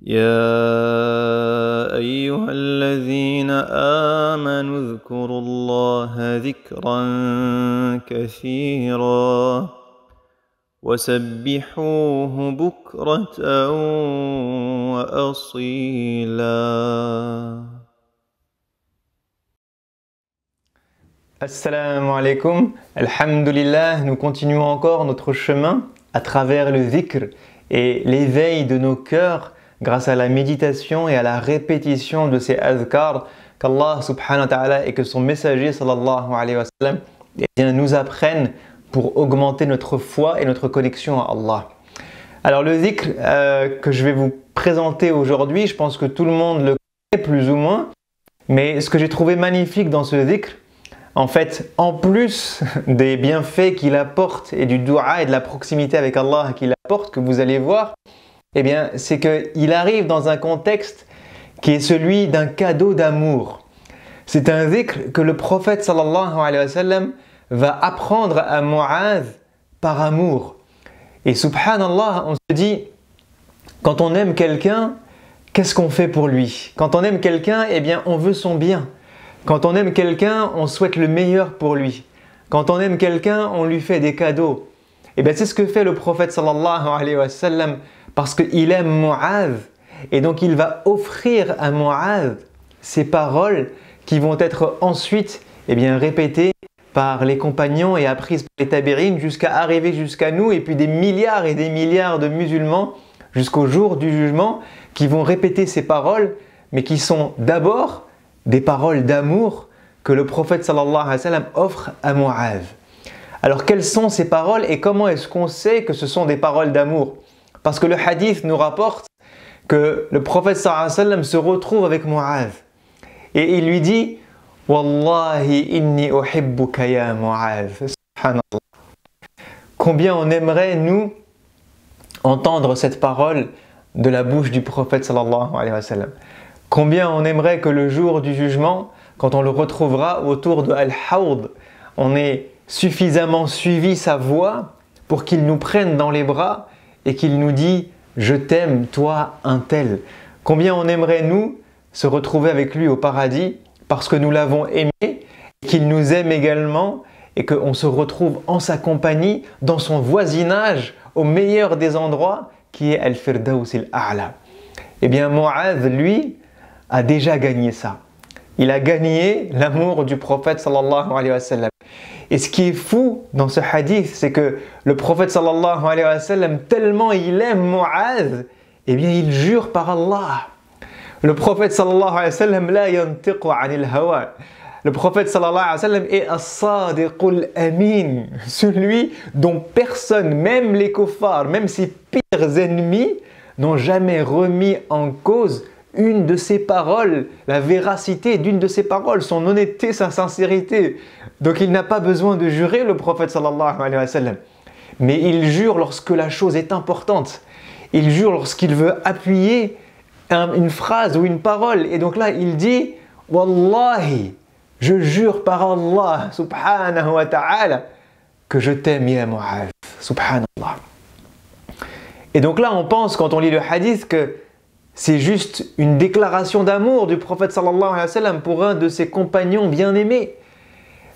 يا أيها الذين آمنوا اذكروا الله ذكرا كثيرا وسبحوه بكرة وأصيلا. Assalamu alaikum, alhamdulillah, nous continuons encore notre chemin à travers le dhikr et l'éveil de nos cœurs grâce à la méditation et à la répétition de ces adhkars qu'Allah subhanahu wa ta'ala et que son messager sallallahu alayhi wa sallam nous apprennent pour augmenter notre foi et notre connexion à Allah. Alors le dhikr que je vais vous présenter aujourd'hui, je pense que tout le monde le connaît plus ou moins, mais ce que j'ai trouvé magnifique dans ce dhikr, en fait, en plus des bienfaits qu'il apporte et du dua et de la proximité avec Allah qu'il apporte, que vous allez voir, eh bien, c'est qu'il arrive dans un contexte qui est celui d'un cadeau d'amour. C'est un dhikr que le prophète sallallahu alayhi wa sallam va apprendre à Mu'adh par amour. Et subhanallah, on se dit, quand on aime quelqu'un, qu'est-ce qu'on fait pour lui? Quand on aime quelqu'un, eh bien, on veut son bien. Quand on aime quelqu'un, on souhaite le meilleur pour lui. Quand on aime quelqu'un, on lui fait des cadeaux. Et bien c'est ce que fait le prophète sallallahu alayhi wa sallam parce qu'il aime Mu'adh. Et donc il va offrir à Mu'adh ces paroles qui vont être ensuite répétées par les compagnons et apprises par les tabérines jusqu'à arriver jusqu'à nous et puis des milliards et des milliards de musulmans jusqu'au jour du jugement qui vont répéter ces paroles mais qui sont d'abord des paroles d'amour que le prophète sallallahu alayhi wa sallam offre à Mu'adh. Alors quelles sont ces paroles et comment est-ce qu'on sait que ce sont des paroles d'amour? Parce que le hadith nous rapporte que le prophète sallallahu alayhi wa sallam se retrouve avec Mu'adh et il lui dit « Wallahi inni uhibbuka ya Mu'adh » Subhanallah. Combien on aimerait nous entendre cette parole de la bouche du prophète sallallahu alayhi wa sallam. Combien on aimerait que le jour du jugement, quand on le retrouvera autour de Al-Hawd, on ait suffisamment suivi sa voix pour qu'il nous prenne dans les bras et qu'il nous dise « Je t'aime, toi, un tel ». Combien on aimerait nous se retrouver avec lui au paradis parce que nous l'avons aimé, qu'il nous aime également et qu'on se retrouve en sa compagnie, dans son voisinage, au meilleur des endroits qui est Al-Firdaus al-A'la. Eh bien Mu'adh, lui, a déjà gagné ça. Il a gagné l'amour du prophète sallallahu alayhi wa sallam. Et ce qui est fou dans ce hadith, c'est que le prophète sallallahu alayhi wa sallam, tellement il aime Mu'adh, eh bien il jure par Allah. Le prophète sallallahu alayhi wa sallam, la yantiqu anil hawa. Le prophète sallallahu alayhi wa sallam est as-sadiqul amin, celui dont personne, même les kuffars, même ses pires ennemis, n'ont jamais remis en cause une de ses paroles, la véracité d'une de ses paroles, son honnêteté, sa sincérité. Donc il n'a pas besoin de jurer le prophète sallallahu alayhi wa sallam. Mais il jure lorsque la chose est importante. Il jure lorsqu'il veut appuyer une phrase ou une parole. Et donc là il dit « Wallahi, je jure par Allah subhanahu wa ta'ala que je t'aime ya Mu'adh » subhanallah. Et donc là on pense quand on lit le hadith que c'est juste une déclaration d'amour du prophète sallallahu alayhi wa sallam pour un de ses compagnons bien-aimés.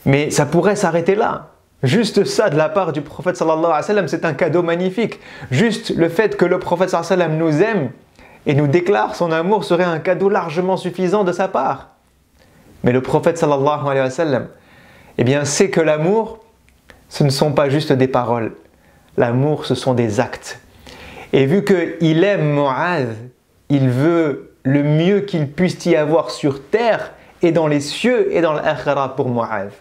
Mais ça pourrait s'arrêter là. Juste ça de la part du prophète sallallahu alayhi wa sallam, c'est un cadeau magnifique. Juste le fait que le prophète sallallahu alayhi wa sallam nous aime et nous déclare son amour serait un cadeau largement suffisant de sa part. Mais le prophète sallallahu alayhi wa sallam, eh bien, sait que l'amour, ce ne sont pas juste des paroles. L'amour, ce sont des actes. Et vu qu'il aime Mu'adh, il veut le mieux qu'il puisse y avoir sur terre et dans les cieux et dans l'akhira pour Mu'adh.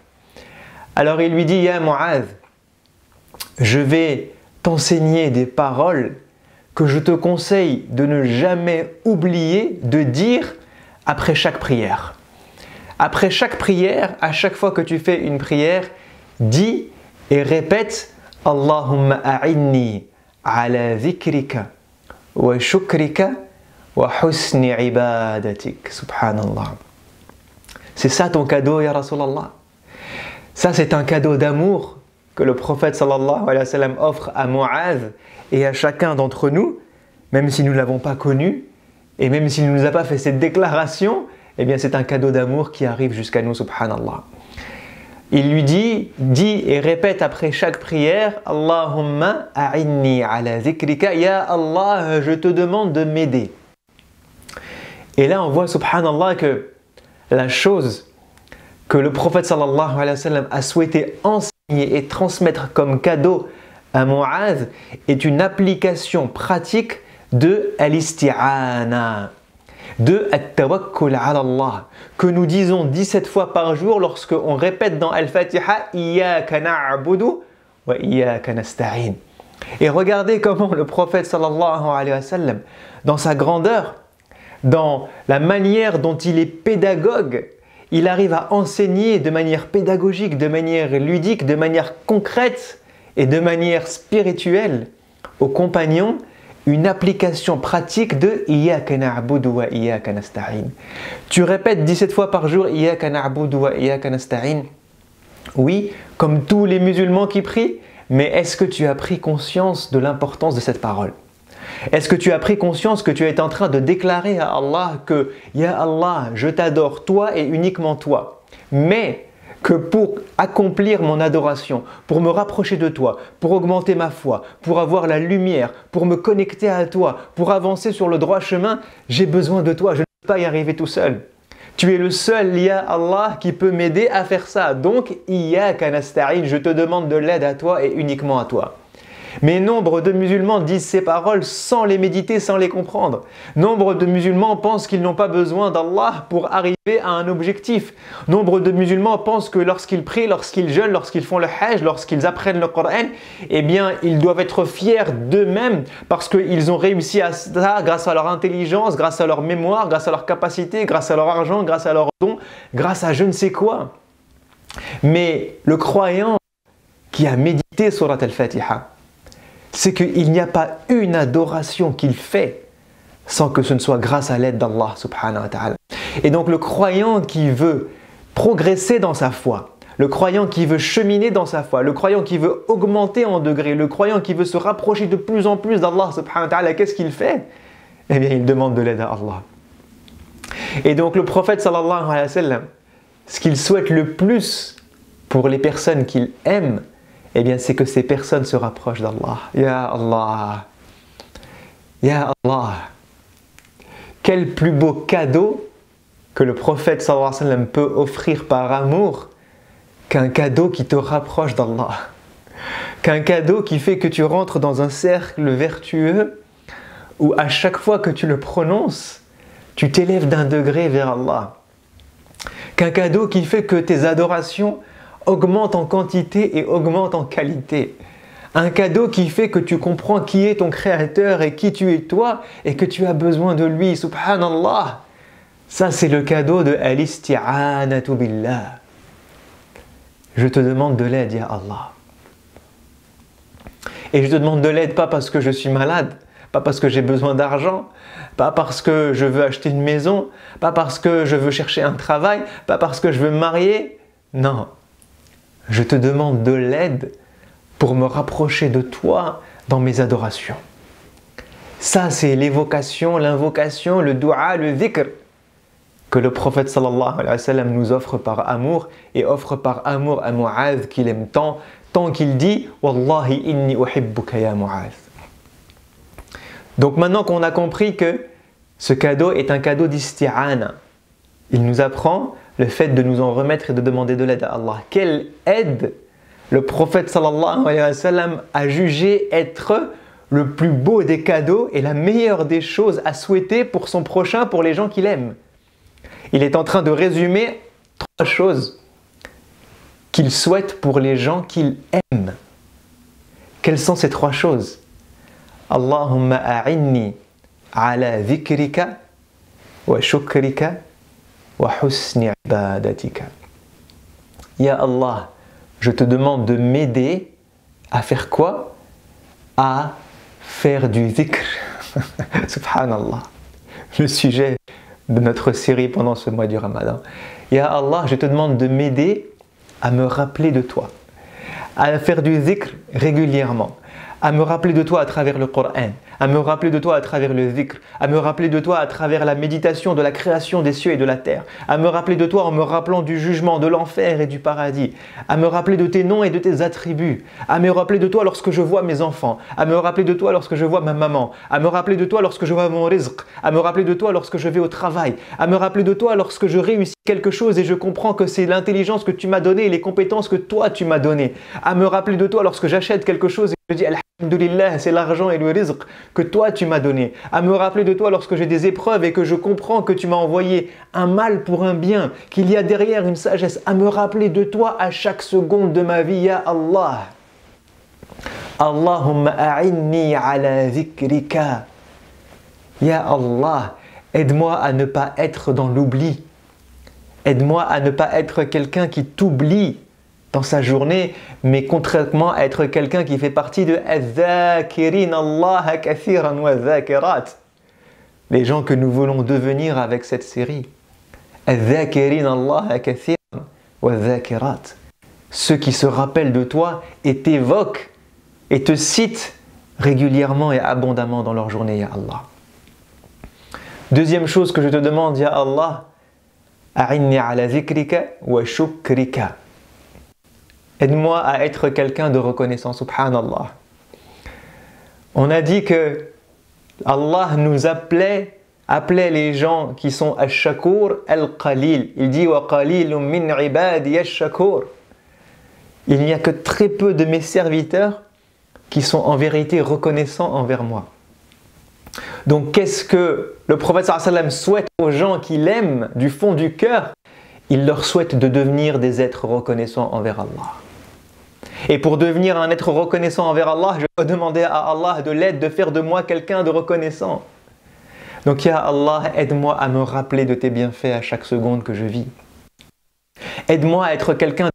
Alors il lui dit « Ya Mu'adh, je vais t'enseigner des paroles que je te conseille de ne jamais oublier de dire après chaque prière. Après chaque prière, à chaque fois que tu fais une prière, dis et répète « Allahumma a'inni ala dhikrika wa shukrika wa husni ibadatik » Subhanallah. C'est ça ton cadeau, ya Rasulallah. Ça, c'est un cadeau d'amour que le prophète sallallahu alayhi wa sallam offre à Mu'adh et à chacun d'entre nous, même si nous ne l'avons pas connu, Et même s'il ne nous a pas fait cette déclaration, eh bien c'est un cadeau d'amour qui arrive jusqu'à nous, subhanallah. Il lui dit et répète après chaque prière, Allahumma a'inni ala dhikrika, ya Allah, je te demande de m'aider. Et là on voit, subhanallah, que la chose que le prophète sallallahu alayhi wa sallam a souhaité enseigner et transmettre comme cadeau à Mu'adh est une application pratique de al-isti'ana, de at-tawakkul ala Allah, que nous disons 17 fois par jour lorsque on répète dans Al-Fatiha Iyyaka na'budu wa iyyaka nasta'in. Et regardez comment le prophète sallallahu alayhi wa sallam, dans sa grandeur, dans la manière dont il est pédagogue, il arrive à enseigner de manière pédagogique, de manière ludique, de manière concrète et de manière spirituelle aux compagnons une application pratique de Iyyaka na'budu wa iyyaka nasta'in. Tu répètes 17 fois par jour Iyyaka na'budu wa iyyaka nasta'in. Oui, comme tous les musulmans qui prient, mais est-ce que tu as pris conscience de l'importance de cette parole? Est-ce que tu as pris conscience que tu es en train de déclarer à Allah que Ya Allah, je t'adore, toi et uniquement toi, mais que pour accomplir mon adoration, pour me rapprocher de toi, pour augmenter ma foi, pour avoir la lumière, pour me connecter à toi, pour avancer sur le droit chemin, j'ai besoin de toi, je ne peux pas y arriver tout seul. Tu es le seul, Ya Allah, qui peut m'aider à faire ça. Donc, Iyyaka nasta'in, je te demande de l'aide à toi et uniquement à toi. Mais nombre de musulmans disent ces paroles sans les méditer, sans les comprendre. Nombre de musulmans pensent qu'ils n'ont pas besoin d'Allah pour arriver à un objectif. Nombre de musulmans pensent que lorsqu'ils prient, lorsqu'ils jeûnent, lorsqu'ils font le hajj, lorsqu'ils apprennent le Coran, eh bien, ils doivent être fiers d'eux-mêmes parce qu'ils ont réussi à ça grâce à leur intelligence, grâce à leur mémoire, grâce à leur capacité, grâce à leur argent, grâce à leurs dons, grâce à je ne sais quoi. Mais le croyant qui a médité Surat al-Fatiha, c'est qu'il n'y a pas une adoration qu'il fait sans que ce ne soit grâce à l'aide d'Allah subhanahu wa ta'ala. Et donc le croyant qui veut progresser dans sa foi, le croyant qui veut cheminer dans sa foi, le croyant qui veut augmenter en degré, le croyant qui veut se rapprocher de plus en plus d'Allah subhanahu wa ta'ala, qu'est-ce qu'il fait? Eh bien il demande de l'aide à Allah. Et donc le prophète sallallahu alayhi wa sallam, ce qu'il souhaite le plus pour les personnes qu'il aime, eh bien, c'est que ces personnes se rapprochent d'Allah. Ya Allah, Ya Allah. Quel plus beau cadeau que le prophète sallallahu alayhi wa sallam peut offrir par amour qu'un cadeau qui te rapproche d'Allah. Qu'un cadeau qui fait que tu rentres dans un cercle vertueux où à chaque fois que tu le prononces, tu t'élèves d'un degré vers Allah. Qu'un cadeau qui fait que tes adorations augmente en quantité et augmente en qualité. Un cadeau qui fait que tu comprends qui est ton créateur et qui tu es toi et que tu as besoin de lui, subhanallah. Ça c'est le cadeau de al-isti'anatu billah. Je te demande de l'aide, ya Allah. Et je te demande de l'aide pas parce que je suis malade, pas parce que j'ai besoin d'argent, pas parce que je veux acheter une maison, pas parce que je veux chercher un travail, pas parce que je veux me marier. Non. Je te demande de l'aide pour me rapprocher de toi dans mes adorations. Ça, c'est l'évocation, l'invocation, le dua, le dhikr que le prophète sallallahu alayhi wa sallam nous offre par amour et offre par amour à Mu'adh qu'il aime tant qu'il dit « Wallahi inni uhibbuka ya Mu'adh ». Donc maintenant qu'on a compris que ce cadeau est un cadeau d'isti'ana, il nous apprend le fait de nous en remettre et de demander de l'aide à Allah. Quelle aide le prophète sallallahu alayhi wa sallam a jugé être le plus beau des cadeaux et la meilleure des choses à souhaiter pour son prochain, pour les gens qu'il aime. Il est en train de résumer 3 choses qu'il souhaite pour les gens qu'il aime. Quelles sont ces 3 choses? Allahumma a'inni ala dhikrika wa shukrika wa husni ibadatika. Ya Allah, je te demande de m'aider à faire quoi? À faire du dhikr. Subhanallah. Le sujet de notre série pendant ce mois du Ramadan. Ya Allah, je te demande de m'aider à me rappeler de toi, à faire du dhikr régulièrement, à me rappeler de toi à travers le Coran, à me rappeler de toi à travers le dhikr, à me rappeler de toi à travers la méditation de la création des cieux et de la terre, à me rappeler de toi en me rappelant du jugement, de l'enfer et du paradis, à me rappeler de tes noms et de tes attributs, à me rappeler de toi lorsque je vois mes enfants, à me rappeler de toi lorsque je vois ma maman, à me rappeler de toi lorsque je vois mon rizq, à me rappeler de toi lorsque je vais au travail, à me rappeler de toi lorsque je réussis quelque chose et je comprends que c'est l'intelligence que tu m'as donnée et les compétences que toi tu m'as données, à me rappeler de toi lorsque j'achète quelque chose et je dis Alhamdulillah, c'est l'argent et le rizq que toi tu m'as donné, à me rappeler de toi lorsque j'ai des épreuves et que je comprends que tu m'as envoyé un mal pour un bien, qu'il y a derrière une sagesse, à me rappeler de toi à chaque seconde de ma vie, ya Allah. Allahumma a'inni ala dhikrika. Ya Allah, aide-moi à ne pas être dans l'oubli. Aide-moi à ne pas être quelqu'un qui t'oublie dans sa journée, mais contrairement à être quelqu'un qui fait partie de Adh-Dhakirin Allah kathiran wa dhakirat. Les gens que nous voulons devenir avec cette série. Adh-Dhakirin Allah kathiran wa dhakirat. Ceux qui se rappellent de toi et t'évoquent et te citent régulièrement et abondamment dans leur journée, ya Allah. Deuxième chose que je te demande, ya Allah, a'inni ala dhikrika wa shukrika. Aide-moi à être quelqu'un de reconnaissant, subhanallah. On a dit que Allah nous appelait les gens qui sont ash-shakur al-qalil. Il dit wa qalilun min ibadi ash-shakur. Il n'y a que très peu de mes serviteurs qui sont en vérité reconnaissants envers moi. Donc qu'est-ce que le prophète sallallahu alayhi wa sallam souhaite aux gens qu'il aime du fond du cœur? Il leur souhaite de devenir des êtres reconnaissants envers Allah. Et pour devenir un être reconnaissant envers Allah, je dois demander à Allah de l'aide, de faire de moi quelqu'un de reconnaissant. Donc ya Allah, aide-moi à me rappeler de tes bienfaits à chaque seconde que je vis. Aide-moi à être quelqu'un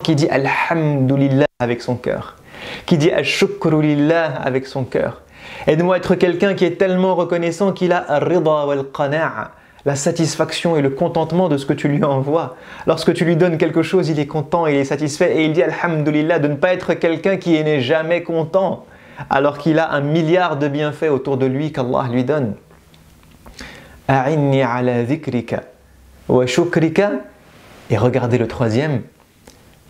qui dit Alhamdulillah avec son cœur, qui dit Ashukru lillah avec son cœur. Aide-moi à être quelqu'un qui est tellement reconnaissant qu'il a ar-rida wal-qana'a, la satisfaction et le contentement de ce que tu lui envoies. Lorsque tu lui donnes quelque chose, il est content, il est satisfait et il dit Alhamdulillah, de ne pas être quelqu'un qui n'est jamais content alors qu'il a 1 milliard de bienfaits autour de lui qu'Allah lui donne. A'inni ala dhikrika wa shukrika, et regardez le troisième,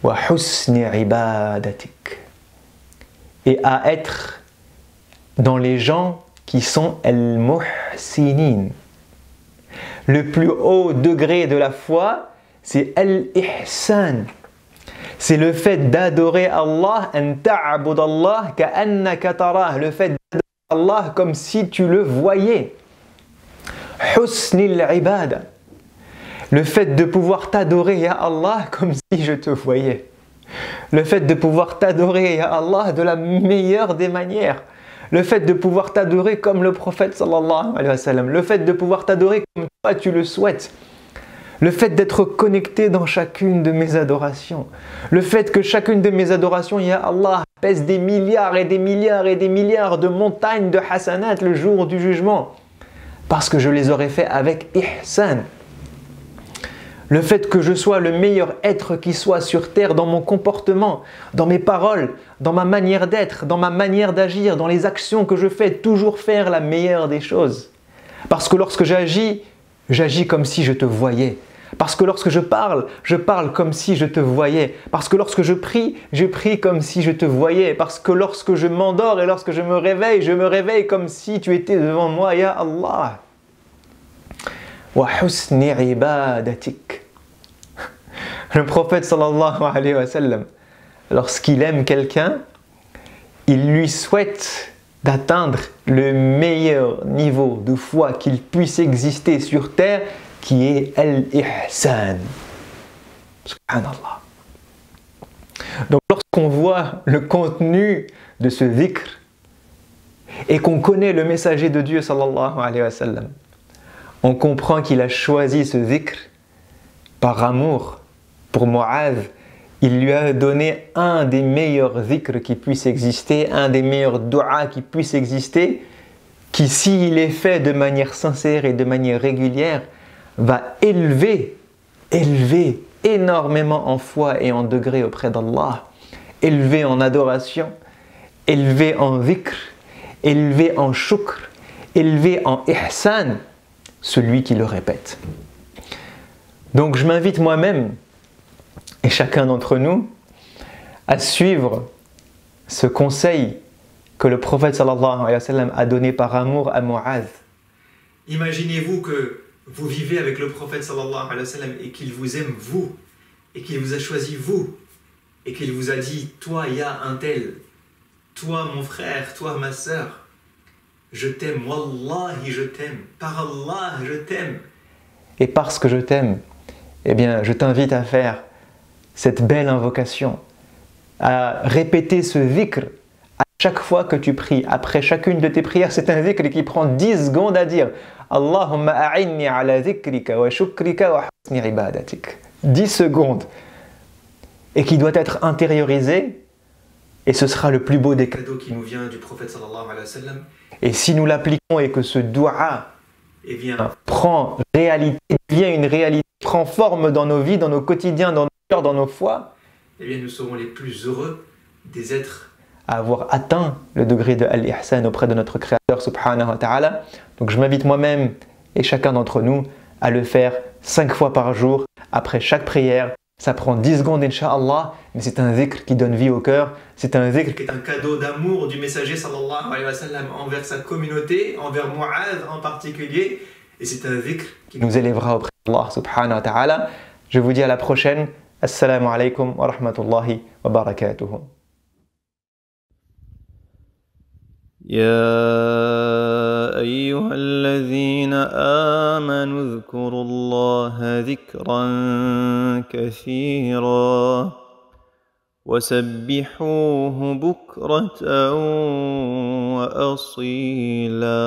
wa husni ibadatik, et à être dans les gens qui sont al-muhsinin. Le plus haut degré de la foi, c'est al-ihsan. C'est le fait d'adorer Allah, an ta'bud Allah ka'annaka tarah, le fait d'adorer Allah comme si tu le voyais. Husnil ibada, le fait de pouvoir t'adorer, ya Allah, comme si je te voyais. Le fait de pouvoir t'adorer, ya Allah, de la meilleure des manières. Le fait de pouvoir t'adorer comme le prophète sallallahu alayhi wa sallam. Le fait de pouvoir t'adorer comme toi tu le souhaites. Le fait d'être connecté dans chacune de mes adorations. Le fait que chacune de mes adorations, ya Allah, pèse des milliards et des milliards et des milliards de montagnes de hasanat le jour du jugement. Parce que je les aurais fait avec ihsan. Le fait que je sois le meilleur être qui soit sur terre dans mon comportement, dans mes paroles, dans ma manière d'être, dans ma manière d'agir, dans les actions que je fais, toujours faire la meilleure des choses. Parce que lorsque j'agis, j'agis comme si je te voyais. Parce que lorsque je parle comme si je te voyais. Parce que lorsque je prie comme si je te voyais. Parce que lorsque je m'endors et lorsque je me réveille comme si tu étais devant moi, ya Allah. Wa husni ibadatik. Le prophète sallallahu alayhi wa sallam, lorsqu'il aime quelqu'un, il lui souhaite d'atteindre le meilleur niveau de foi qu'il puisse exister sur terre, qui est al-ihsan. Subhanallah. Donc lorsqu'on voit le contenu de ce dhikr et qu'on connaît le messager de Dieu sallallahu alayhi wa sallam, on comprend qu'il a choisi ce dhikr par amour pour Mu'adh. Il lui a donné un des meilleurs dhikrs qui puisse exister, un des meilleurs du'a qui puisse exister, qui s'il est fait de manière sincère et de manière régulière, va élever énormément en foi et en degré auprès d'Allah, élever en adoration, élever en dhikr, élevé en shukr, élevé en ihsan, celui qui le répète. Donc je m'invite moi-même et chacun d'entre nous à suivre ce conseil que le prophète sallallahu alayhi wa sallam a donné par amour à Mu'adh. Imaginez-vous que vous vivez avec le prophète sallallahu alayhi wa sallam et qu'il vous aime vous, et qu'il vous a choisi vous, et qu'il vous a dit « Toi, ya un tel, toi mon frère, toi ma sœur, je t'aime, wallahi je t'aime, par Allah je t'aime. » Et parce que je t'aime, eh bien je t'invite à faire cette belle invocation, à répéter ce dhikr à chaque fois que tu pries. Après chacune de tes prières, c'est un dhikr qui prend 10 secondes à dire. Allahumma a'inni ala dhikrika wa shukrika wa husni ibadatik. 10 secondes. Et qui doit être intériorisé. Et ce sera le plus beau des cadeaux Cadeau qui nous vient du prophète sallallahu alayhi wa sallam. Et si nous l'appliquons et que ce dua Et bien, prend réalité, devient une réalité, prend forme dans nos vies, dans nos quotidiens, dans nos cœurs, dans nos foi, eh bien, nous serons les plus heureux des êtres. à avoir atteint le degré de al-ihsan auprès de notre Créateur subhanahu wa ta'ala. Donc je m'invite moi-même et chacun d'entre nous à le faire 5 fois par jour, après chaque prière. Ça prend 10 secondes, incha'Allah, mais c'est un dhikr qui donne vie au cœur. C'est un dhikr Qui est un cadeau d'amour du messager sallallahu alayhi wa sallam envers sa communauté, envers Mu'adh en particulier. Et c'est un dhikr qui qui nous élèvera auprès d'Allah subhanahu wa ta'ala. Je vous dis à la prochaine. Assalamu alaikum wa rahmatullahi wa barakatuhu. يا أيها الذين آمنوا اذكروا الله ذكرا كثيرا وسبحوه بكرة وأصيلا